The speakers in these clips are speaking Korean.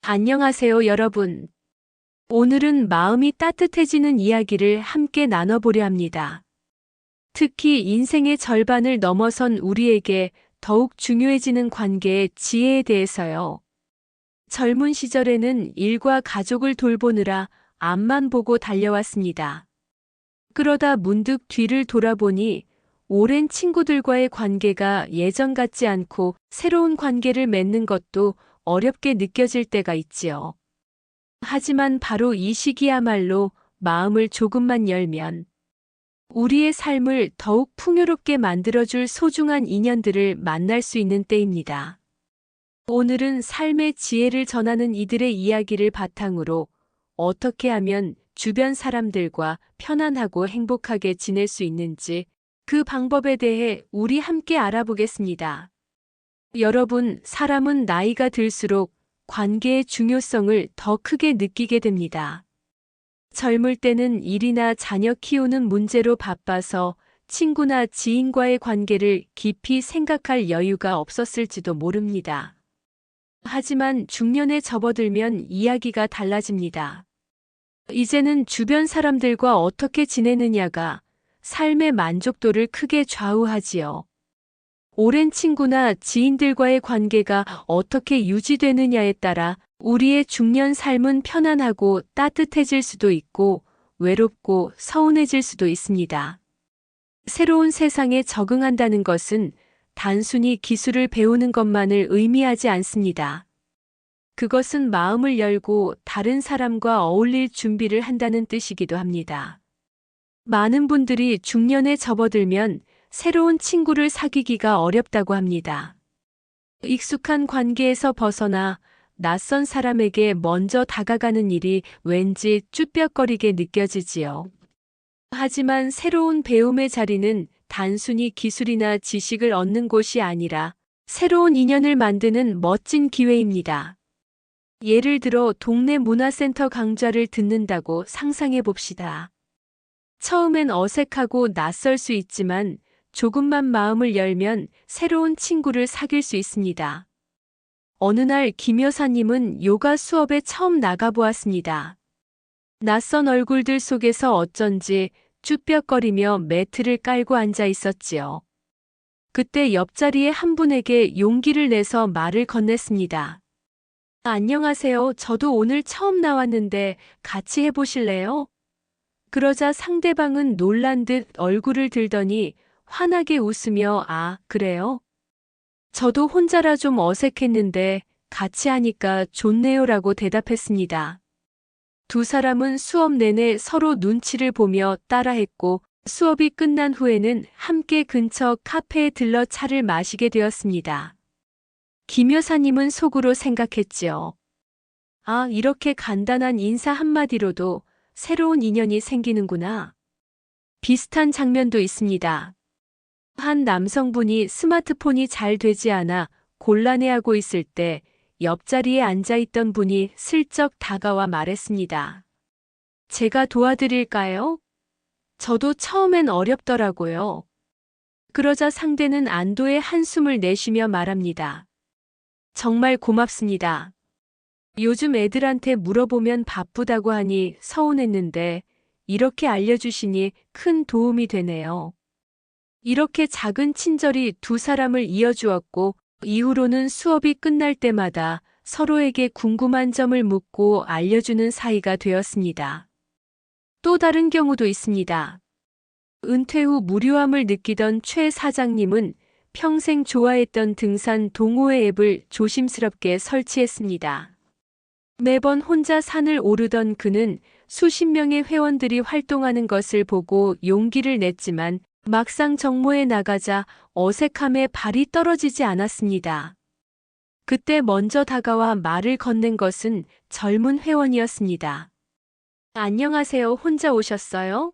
안녕하세요, 여러분. 오늘은 마음이 따뜻해지는 이야기를 함께 나눠보려 합니다. 특히 인생의 절반을 넘어선 우리에게 더욱 중요해지는 관계의 지혜에 대해서요. 젊은 시절에는 일과 가족을 돌보느라 앞만 보고 달려왔습니다. 그러다 문득 뒤를 돌아보니 오랜 친구들과의 관계가 예전 같지 않고 새로운 관계를 맺는 것도 어렵게 느껴질 때가 있지요. 하지만 바로 이 시기야말로 마음을 조금만 열면 우리의 삶을 더욱 풍요롭게 만들어줄 소중한 인연들을 만날 수 있는 때입니다. 오늘은 삶의 지혜를 전하는 이들의 이야기를 바탕으로 어떻게 하면 주변 사람들과 편안하고 행복하게 지낼 수 있는지 그 방법에 대해 우리 함께 알아보겠습니다. 여러분, 사람은 나이가 들수록 관계의 중요성을 더 크게 느끼게 됩니다. 젊을 때는 일이나 자녀 키우는 문제로 바빠서 친구나 지인과의 관계를 깊이 생각할 여유가 없었을지도 모릅니다. 하지만 중년에 접어들면 이야기가 달라집니다. 이제는 주변 사람들과 어떻게 지내느냐가 삶의 만족도를 크게 좌우하지요. 오랜 친구나 지인들과의 관계가 어떻게 유지되느냐에 따라 우리의 중년 삶은 편안하고 따뜻해질 수도 있고 외롭고 서운해질 수도 있습니다. 새로운 세상에 적응한다는 것은 단순히 기술을 배우는 것만을 의미하지 않습니다. 그것은 마음을 열고 다른 사람과 어울릴 준비를 한다는 뜻이기도 합니다. 많은 분들이 중년에 접어들면 새로운 친구를 사귀기가 어렵다고 합니다. 익숙한 관계에서 벗어나 낯선 사람에게 먼저 다가가는 일이 왠지 쭈뼛거리게 느껴지지요. 하지만 새로운 배움의 자리는 단순히 기술이나 지식을 얻는 곳이 아니라 새로운 인연을 만드는 멋진 기회입니다. 예를 들어 동네 문화센터 강좌를 듣는다고 상상해 봅시다. 처음엔 어색하고 낯설 수 있지만 조금만 마음을 열면 새로운 친구를 사귈 수 있습니다. 어느 날 김 여사님은 요가 수업에 처음 나가보았습니다. 낯선 얼굴들 속에서 어쩐지 쭈뼛거리며 매트를 깔고 앉아 있었지요. 그때 옆자리에 한 분에게 용기를 내서 말을 건넸습니다. 안녕하세요. 저도 오늘 처음 나왔는데 같이 해보실래요? 그러자 상대방은 놀란 듯 얼굴을 들더니 환하게 웃으며 그래요? 저도 혼자라 좀 어색했는데 같이 하니까 좋네요라고 대답했습니다. 두 사람은 수업 내내 서로 눈치를 보며 따라했고 수업이 끝난 후에는 함께 근처 카페에 들러 차를 마시게 되었습니다. 김 여사님은 속으로 생각했지요. 이렇게 간단한 인사 한마디로도 새로운 인연이 생기는구나. 비슷한 장면도 있습니다. 한 남성분이 스마트폰이 잘 되지 않아 곤란해하고 있을 때 옆자리에 앉아있던 분이 슬쩍 다가와 말했습니다. 제가 도와드릴까요? 저도 처음엔 어렵더라고요. 그러자 상대는 안도의 한숨을 내쉬며 말합니다. 정말 고맙습니다. 요즘 애들한테 물어보면 바쁘다고 하니 서운했는데 이렇게 알려주시니 큰 도움이 되네요. 이렇게 작은 친절이 두 사람을 이어주었고 이후로는 수업이 끝날 때마다 서로에게 궁금한 점을 묻고 알려주는 사이가 되었습니다. 또 다른 경우도 있습니다. 은퇴 후 무료함을 느끼던 최 사장님은 평생 좋아했던 등산 동호회 앱을 조심스럽게 설치했습니다. 매번 혼자 산을 오르던 그는 수십 명의 회원들이 활동하는 것을 보고 용기를 냈지만 막상 정모에 나가자 어색함에 발이 떨어지지 않았습니다. 그때 먼저 다가와 말을 건넨 것은 젊은 회원이었습니다. 안녕하세요. 혼자 오셨어요?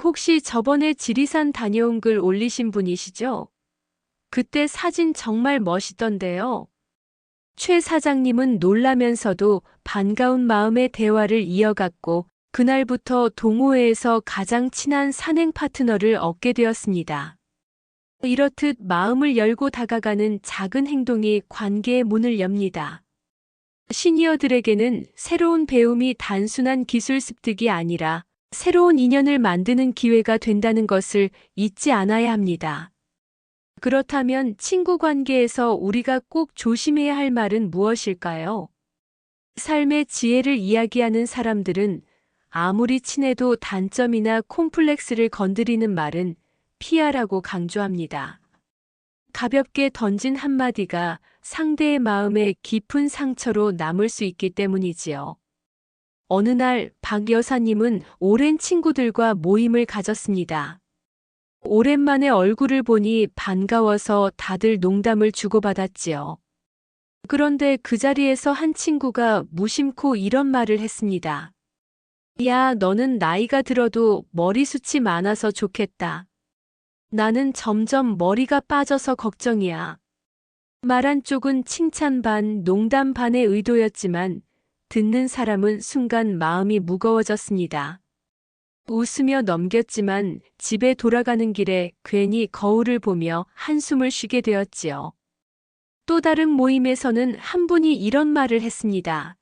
혹시 저번에 지리산 다녀온 글 올리신 분이시죠? 그때 사진 정말 멋있던데요. 최 사장님은 놀라면서도 반가운 마음의 대화를 이어갔고 그날부터 동호회에서 가장 친한 산행 파트너를 얻게 되었습니다. 이렇듯 마음을 열고 다가가는 작은 행동이 관계의 문을 엽니다. 시니어들에게는 새로운 배움이 단순한 기술 습득이 아니라 새로운 인연을 만드는 기회가 된다는 것을 잊지 않아야 합니다. 그렇다면 친구 관계에서 우리가 꼭 조심해야 할 말은 무엇일까요? 삶의 지혜를 이야기하는 사람들은 아무리 친해도 단점이나 콤플렉스를 건드리는 말은 피하라고 강조합니다. 가볍게 던진 한마디가 상대의 마음에 깊은 상처로 남을 수 있기 때문이지요. 어느 날 박 여사님은 오랜 친구들과 모임을 가졌습니다. 오랜만에 얼굴을 보니 반가워서 다들 농담을 주고받았지요. 그런데 그 자리에서 한 친구가 무심코 이런 말을 했습니다. 야, 너는 나이가 들어도 머리숱이 많아서 좋겠다. 나는 점점 머리가 빠져서 걱정이야. 말 한쪽은 칭찬 반, 농담 반의 의도였지만 듣는 사람은 순간 마음이 무거워졌습니다. 웃으며 넘겼지만 집에 돌아가는 길에 괜히 거울을 보며 한숨을 쉬게 되었지요. 또 다른 모임에서는 한 분이 이런 말을 했습니다.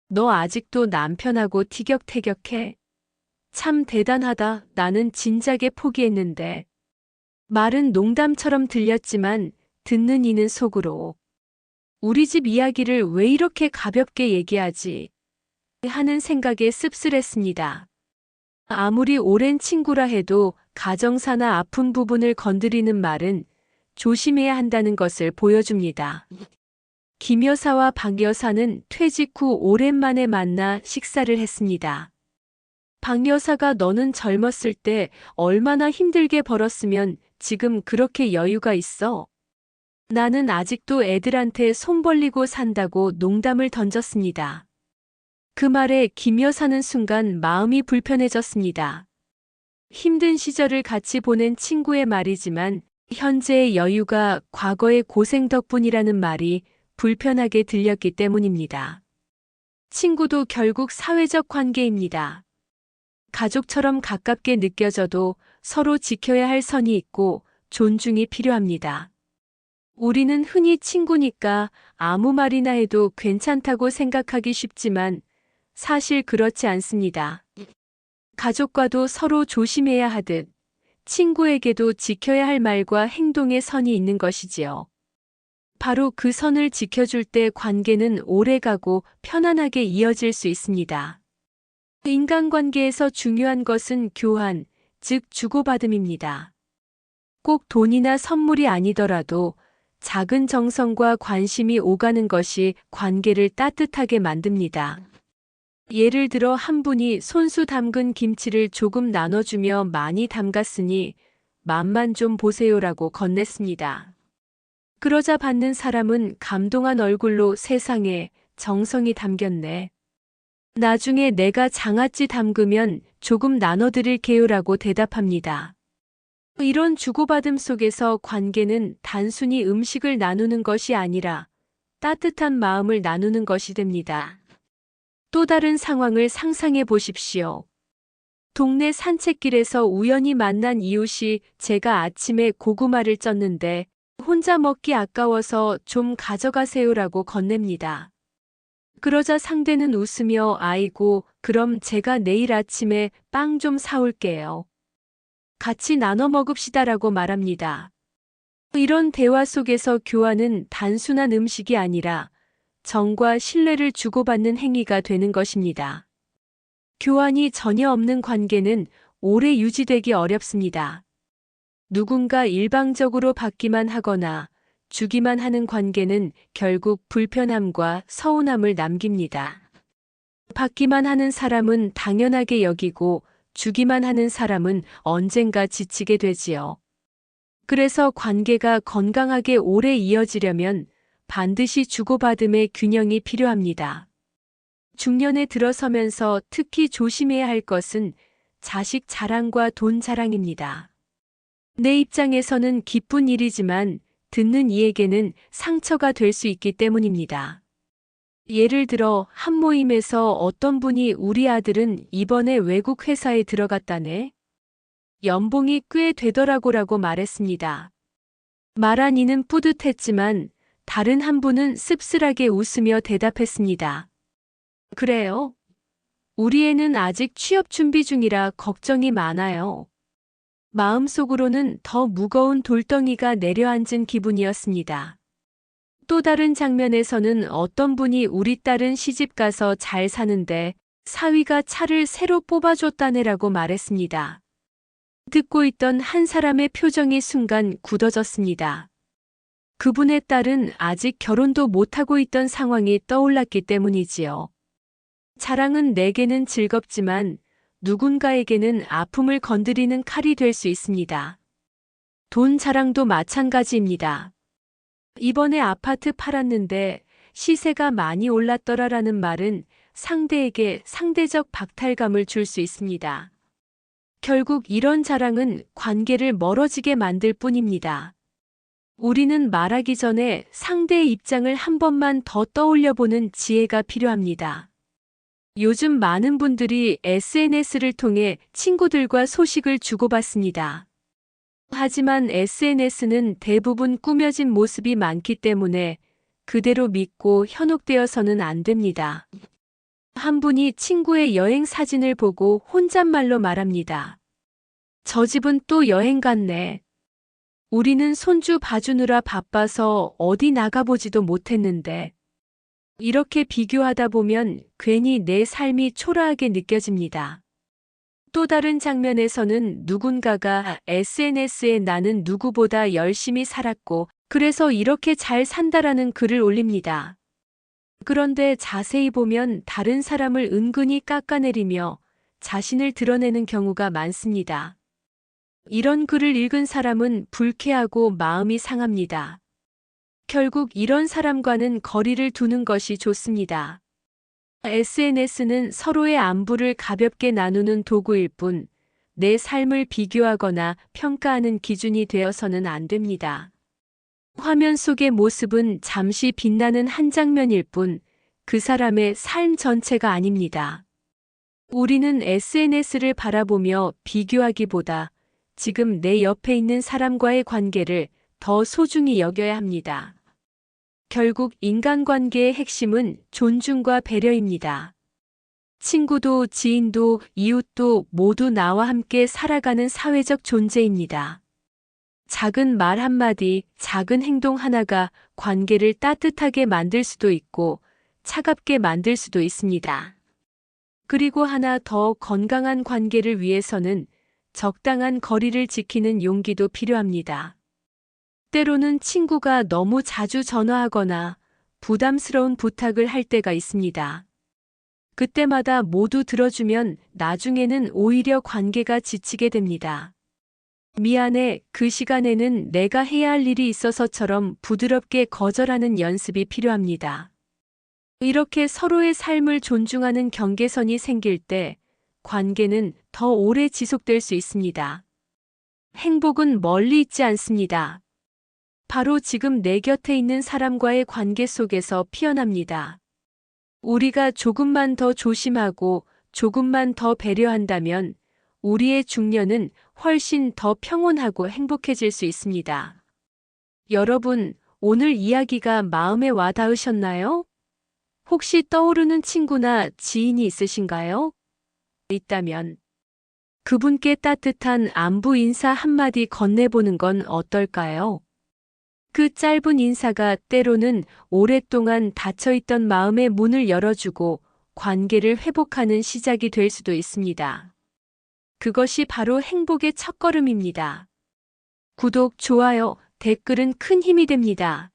너 아직도 남편하고 티격태격해? 참 대단하다. 나는 진작에 포기했는데. 말은 농담처럼 들렸지만 듣는 이는 속으로 우리 집 이야기를 왜 이렇게 가볍게 얘기하지? 하는 생각에 씁쓸했습니다. 아무리 오랜 친구라 해도 가정사나 아픈 부분을 건드리는 말은 조심해야 한다는 것을 보여줍니다. 김 여사와 박 여사는 퇴직 후 오랜만에 만나 식사를 했습니다. 박 여사가 너는 젊었을 때 얼마나 힘들게 벌었으면 지금 그렇게 여유가 있어? 나는 아직도 애들한테 손 벌리고 산다고 농담을 던졌습니다. 그 말에 김 여사는 순간 마음이 불편해졌습니다. 힘든 시절을 같이 보낸 친구의 말이지만 현재의 여유가 과거의 고생 덕분이라는 말이 불편하게 들렸기 때문입니다. 친구도 결국 사회적 관계입니다. 가족처럼 가깝게 느껴져도 서로 지켜야 할 선이 있고 존중이 필요합니다. 우리는 흔히 친구니까 아무 말이나 해도 괜찮다고 생각하기 쉽지만 사실 그렇지 않습니다. 가족과도 서로 조심해야 하듯 친구에게도 지켜야 할 말과 행동의 선이 있는 것이지요. 바로 그 선을 지켜줄 때 관계는 오래가고 편안하게 이어질 수 있습니다. 인간관계에서 중요한 것은 교환, 즉 주고받음입니다. 꼭 돈이나 선물이 아니더라도 작은 정성과 관심이 오가는 것이 관계를 따뜻하게 만듭니다. 예를 들어 한 분이 손수 담근 김치를 조금 나눠주며 많이 담갔으니 맛만 좀 보세요라고 건넸습니다. 그러자 받는 사람은 감동한 얼굴로 세상에 정성이 담겼네. 나중에 내가 장아찌 담그면 조금 나눠드릴게요라고 대답합니다. 이런 주고받음 속에서 관계는 단순히 음식을 나누는 것이 아니라 따뜻한 마음을 나누는 것이 됩니다. 또 다른 상황을 상상해 보십시오. 동네 산책길에서 우연히 만난 이웃이 제가 아침에 고구마를 쪘는데 혼자 먹기 아까워서 좀 가져가세요라고 건넵니다. 그러자 상대는 웃으며 아이고, 그럼 제가 내일 아침에 빵 좀 사올게요. 같이 나눠 먹읍시다라고 말합니다. 이런 대화 속에서 교환은 단순한 음식이 아니라 정과 신뢰를 주고받는 행위가 되는 것입니다. 교환이 전혀 없는 관계는 오래 유지되기 어렵습니다. 누군가 일방적으로 받기만 하거나 주기만 하는 관계는 결국 불편함과 서운함을 남깁니다. 받기만 하는 사람은 당연하게 여기고 주기만 하는 사람은 언젠가 지치게 되지요. 그래서 관계가 건강하게 오래 이어지려면 반드시 주고받음의 균형이 필요합니다. 중년에 들어서면서 특히 조심해야 할 것은 자식 자랑과 돈 자랑입니다. 내 입장에서는 기쁜 일이지만 듣는 이에게는 상처가 될 수 있기 때문입니다. 예를 들어 한 모임에서 어떤 분이 우리 아들은 이번에 외국 회사에 들어갔다네. 연봉이 꽤 되더라고라고 말했습니다. 말한 이는 뿌듯했지만 다른 한 분은 씁쓸하게 웃으며 대답했습니다. 그래요? 우리 애는 아직 취업 준비 중이라 걱정이 많아요. 마음속으로는 더 무거운 돌덩이가 내려앉은 기분이었습니다. 또 다른 장면에서는 어떤 분이 우리 딸은 시집가서 잘 사는데 사위가 차를 새로 뽑아줬다네라고 말했습니다. 듣고 있던 한 사람의 표정이 순간 굳어졌습니다. 그분의 딸은 아직 결혼도 못하고 있던 상황이 떠올랐기 때문이지요. 자랑은 내게는 즐겁지만 누군가에게는 아픔을 건드리는 칼이 될 수 있습니다. 돈 자랑도 마찬가지입니다. 이번에 아파트 팔았는데 시세가 많이 올랐더라라는 말은 상대에게 상대적 박탈감을 줄 수 있습니다. 결국 이런 자랑은 관계를 멀어지게 만들 뿐입니다. 우리는 말하기 전에 상대의 입장을 한 번만 더 떠올려 보는 지혜가 필요합니다. 요즘 많은 분들이 SNS를 통해 친구들과 소식을 주고받습니다. 하지만 SNS는 대부분 꾸며진 모습이 많기 때문에 그대로 믿고 현혹되어서는 안 됩니다. 한 분이 친구의 여행 사진을 보고 혼잣말로 말합니다. 저 집은 또 여행 갔네. 우리는 손주 봐주느라 바빠서 어디 나가보지도 못했는데. 이렇게 비교하다 보면 괜히 내 삶이 초라하게 느껴집니다. 또 다른 장면에서는 누군가가 SNS에 나는 누구보다 열심히 살았고 그래서 이렇게 잘 산다라는 글을 올립니다. 그런데 자세히 보면 다른 사람을 은근히 깎아내리며 자신을 드러내는 경우가 많습니다. 이런 글을 읽은 사람은 불쾌하고 마음이 상합니다. 결국 이런 사람과는 거리를 두는 것이 좋습니다. SNS는 서로의 안부를 가볍게 나누는 도구일 뿐, 내 삶을 비교하거나 평가하는 기준이 되어서는 안 됩니다. 화면 속의 모습은 잠시 빛나는 한 장면일 뿐, 그 사람의 삶 전체가 아닙니다. 우리는 SNS를 바라보며 비교하기보다 지금 내 옆에 있는 사람과의 관계를 더 소중히 여겨야 합니다. 결국 인간관계의 핵심은 존중과 배려입니다. 친구도 지인도 이웃도 모두 나와 함께 살아가는 사회적 존재입니다. 작은 말 한마디, 작은 행동 하나가 관계를 따뜻하게 만들 수도 있고 차갑게 만들 수도 있습니다. 그리고 하나 더 건강한 관계를 위해서는 적당한 거리를 지키는 용기도 필요합니다. 때로는 친구가 너무 자주 전화하거나 부담스러운 부탁을 할 때가 있습니다. 그때마다 모두 들어주면 나중에는 오히려 관계가 지치게 됩니다. 미안해, 그 시간에는 내가 해야 할 일이 있어서처럼 부드럽게 거절하는 연습이 필요합니다. 이렇게 서로의 삶을 존중하는 경계선이 생길 때 관계는 더 오래 지속될 수 있습니다. 행복은 멀리 있지 않습니다. 바로 지금 내 곁에 있는 사람과의 관계 속에서 피어납니다. 우리가 조금만 더 조심하고 조금만 더 배려한다면 우리의 중년은 훨씬 더 평온하고 행복해질 수 있습니다. 여러분, 오늘 이야기가 마음에 와 닿으셨나요? 혹시 떠오르는 친구나 지인이 있으신가요? 있다면 그분께 따뜻한 안부 인사 한마디 건네보는 건 어떨까요? 그 짧은 인사가 때로는 오랫동안 닫혀있던 마음의 문을 열어주고 관계를 회복하는 시작이 될 수도 있습니다. 그것이 바로 행복의 첫걸음입니다. 구독, 좋아요, 댓글은 큰 힘이 됩니다.